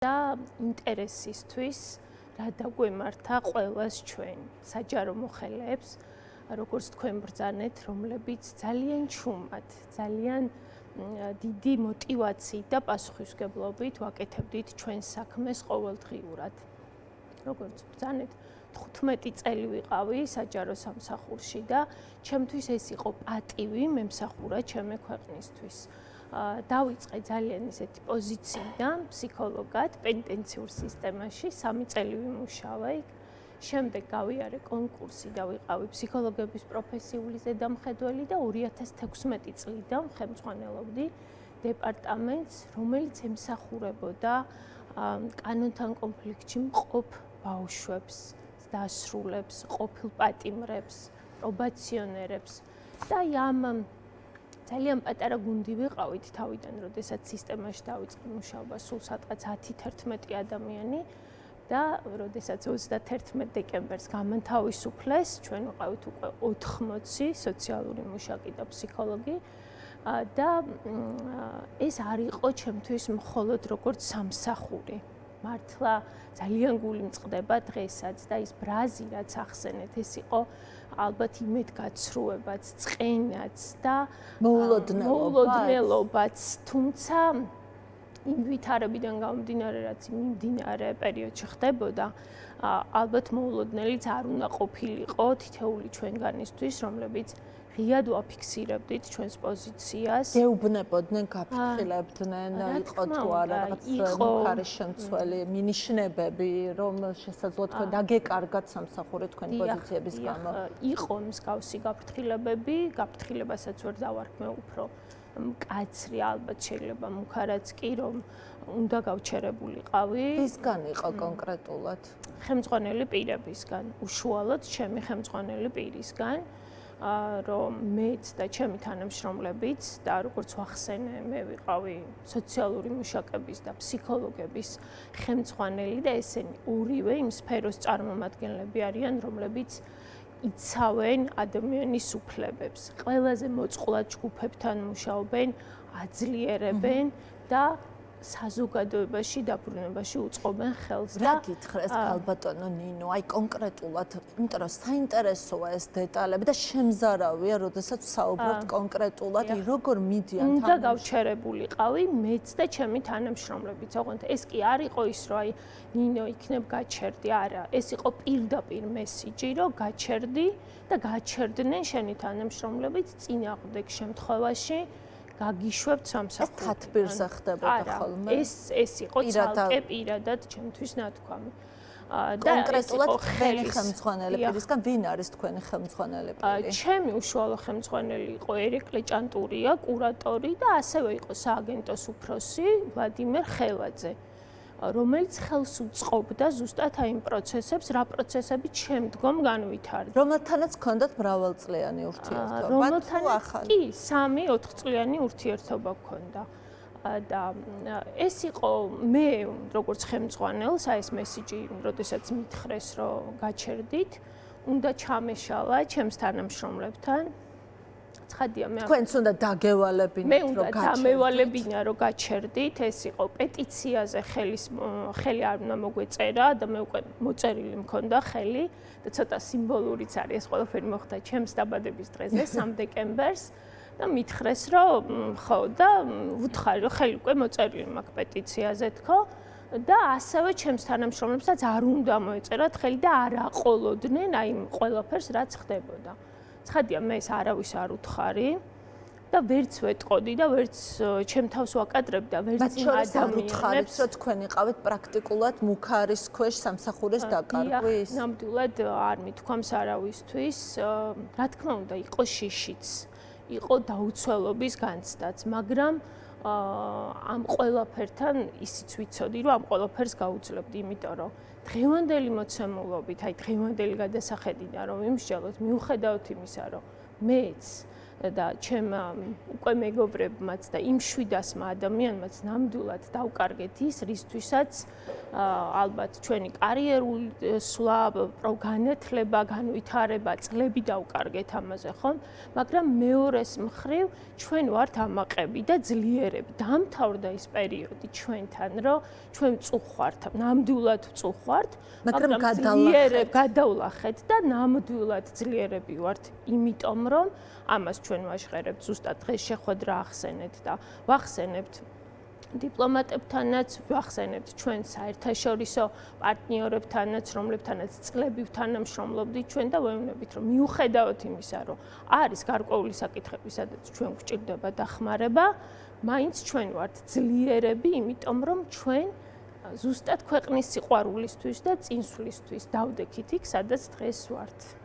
და ინტერესისთვის რა დაგვემართა ყველას ჩვენ საჯარო მოხელეებს, როგორც თქვენ ბრძანეთ, რომლებიც ძალიან ჩუმად, ძალიან დიდი мотивაციით და პასუხისმგებლობით ვაკეთებდით ჩვენს საქმეს ყოველდღიურად. როგორც ბრძანეთ, 15 წელი ვიყავი საჯარო სამსახურში და ჩემთვის ეს იყო პატივი მემსახურა ჩემი ქვეყნისთვის. დავიწყე ძალიან ისეთი პოზიციიდან ფსიქოლოგად პენიტენციურ სისტემაში 3 წელი ვიმუშავა იქ. შემდეგ გავიარე კონკურსი და ვიყავი ფსიქოლოგების პროფესიული ზედამხედველი და 2016 წლიდან ხელმძღვანელობდი დეპარტამენტს, რომელიც ემსახურებოდა კანონთან კონფლიქტში მყოფ ბავშვებს, დასრულებს, ყოფილ პატიმრებს, პრობაციონერებს და ამ ძალიან პატარა გუნდი ვიყავით თავიდან, როდესაც სისტემაში დავიწყე მუშაობა, სულ სადღაც 10-11 ადამიანი და როდესაც 31 დეკემბერს გამანთავისუფლეს, ჩვენ ვიყავით უკვე 80 სოციალური მუშაკი და ფსიქოლოგი და ეს არ იყო ჩემთვის მხოლოდ როგორც სამსახური. მართლა ძალიან გული მწყდება დღესაც და ის ბრაზი რაც ახსენეთ, ეს იყო ალბათ იმედგაცრუებაც, წყენაც და მოულოდნელობაც, თუმცა იმ ვითარებიდან გამომდინარე, რაც მიმდინარე პერიოდში ხდებოდა, ალბათ მოულოდნელიც არ უნდა ყოფილიყო თითოეული ჩვენგანისთვის, რომლებიც ღიად ვაფიქსირებდით ჩვენს პოზიციას. გეუბნებოდნენ, გაფრთხილებდნენ, იყო თუ არა რაღაც მხარის შემცველი მინიშნებები, რომ შესაძლოა თქვენ დაგეკარგათ სამსახური თქვენი პოზიციების გამო. იყო მსგავსი გაფრთხილებები, გაფრთხილებასაც ვერ დავარქმე უფრო მკაცრი ალბათ შეიძლება მუქარაც კი რომ უნდა გავჩერებულიყავი. ვისგან იყო კონკრეტულად? ხელმძღვანელი პირებისგან, უშუალოდ ჩემი ხელმძღვანელი პირისგან. რომ მეც და ჩემი თანამშრომლებიც და როგორც ვახსენე, მე ვიყავი სოციალური მუშაკების და ფსიქოლოგების ხელმძღვანელი და ესენი ორივე იმ სფეროს წარმომადგენლები არიან, რომლებიც იცავენ ადამიანის უფლებებს. ყველაზე მოწყვლად ჯგუფებთან მუშაობენ, აძლიერებენ და საზოგადოებაში დაბრუნებაში უწყობენ ხელს და რა გითხრეს ალბატონო ნინო, აი კონკრეტულად, იმიტომ რომ საინტერესოა ეს დეტალები და შემზარავია, როდესაც საუბრობთ კონკრეტულად, როგორ მიდიან თამაში. უნდა გავჩერებულიყავი მეც და ჩემი თანამშრომლებიც. ოღონდ ეს კი არ იყო ის, რომ აი ნინო იქნებ გაჩერდი, არა, ეს იყო პირდაპირ მესიჯი, რომ გაჩერდი და გაჩერდნენ შენი თანამშრომლებიც წინააღმდეგ შემთხვევაში. გაგიშვებთ სამსახურს. ეს თათბირზე ხდებოდა ხოლმე? ეს იყო ცალკე პირადად ჩემთვის ნათქვამი. კონკრეტულად თქვენი ხელმძღვანელი პირისგან ვინ არის თქვენი ხელმძღვანელი პირი? ჩემი უშუალო ხელმძღვანელი იყო ერეკლე ჭანტურია, კურატორი და ასევე იყო სააგენტოს უფროსი ვლადიმერ ხელაძე. რომელიც ხელს უწყობდა ზუსტად აი იმ პროცესებს, რა პროცესები შემდგომ განვითარდა. რომელთანაც ჰქონდათ მრავალწლიანი ურთიერთობა, რომელთანაც კი 3-4 წლიანი ურთიერთობა ჰქონდა. და ეს იყო მე როგორც ხელმძღვანელს, აი ეს მესიჯი, როდესაც მითხრეს, რომ გაჩერდით, უნდა ჩამეშალა ჩემს თანამშრომლებთან. ცხადია მე თქვენც უნდა დაგევალებინათ რომ გაჩერდით. მე უნდა დამევალებინა რომ გაჩერდით, ეს იყო პეტიციაზე ხელი არ უნდა მოგვეწერა და მე უკვე მოწერილი მქონდა ხელი და ცოტა სიმბოლურიც არის ეს ყველაფერი მოხდა ჩემს დაბადების დღეზე 3 დეკემბერს და მითხრეს რომ ხო და ვუთხარი რომ ხელი უკვე მოწერილი მაქვს პეტიციაზე თქო და ასევე ჩემს თანამშრომლებსაც არ უნდა მოეწერათ ხელი და არ აყოლოდნენ აი ყველაფერს რაც ხდებოდა. ცხადია მე ეს არავის არ უთხარი და ვერც ვეტყოდი და ვერც ჩემ თავს ვაკადრებ და ვერც იმ ადამიანებს რომ თქვენ იყავით პრაქტიკულად მუქარის ქვეშ სამსახურის დაკარგვის. ნამდვილად არ მithქვამს არავისთვის. რა თქმა უნდა, იყო შიშიც, იყო დაუცველობის განცდაც, მაგრამ ამ ყველაფერთან ისიც ვიცოდი, რომ ამ ყველაფერს გავუძლებდი, იმიტომ რომ დღევანდელი მოცემულობით, აი დღევანდელი გადასახედიდან რომ ვიმსჯელოთ, მიუხედავად იმისა, რომ მეც და ჩემ უკვე მეგობრებმაც და იმ 700-მა ადამიანმაც ნამდვილად დავკარგეთ ის, რისთვისაც ალბათ ჩვენი კარიერული სვლა, განათლება, განვითარება, წლები დავკარგეთ ამაზე, ხომ? მაგრამ მეორეს მხრივ ჩვენ ვართ ამაყები და ძლიერები. დამთავრდა ის პერიოდი ჩვენთან, რომ ჩვენ წუხვართ, ნამდვილად წუხვართ, მაგრამ გადავლახეთ და ნამდვილად ძლიერები ვართ, იმიტომ რომ ამას ჩვენ ვაჟღერებთ ზუსტად დღეს შეხვედრა ახსენეთ და ვახსენებთ დიპლომატებთანაც, ვახსენებთ ჩვენ საერთაშორისო პარტნიორებთანაც, რომლებთანაც წლები თანამშრომლობდით ჩვენ და ვეუბნებით, რომ მიუხედავად იმისა, რომ არის გარკვეული საკითხები, სადაც ჩვენ გვჭირდება დახმარება, მაინც ჩვენ ვართ ძლიერები, იმიტომ რომ ჩვენ ზუსტად ქვეყნის სიყვარულისთვის და წინსვლისთვის დავდექით იქ, სადაც დღეს ვართ.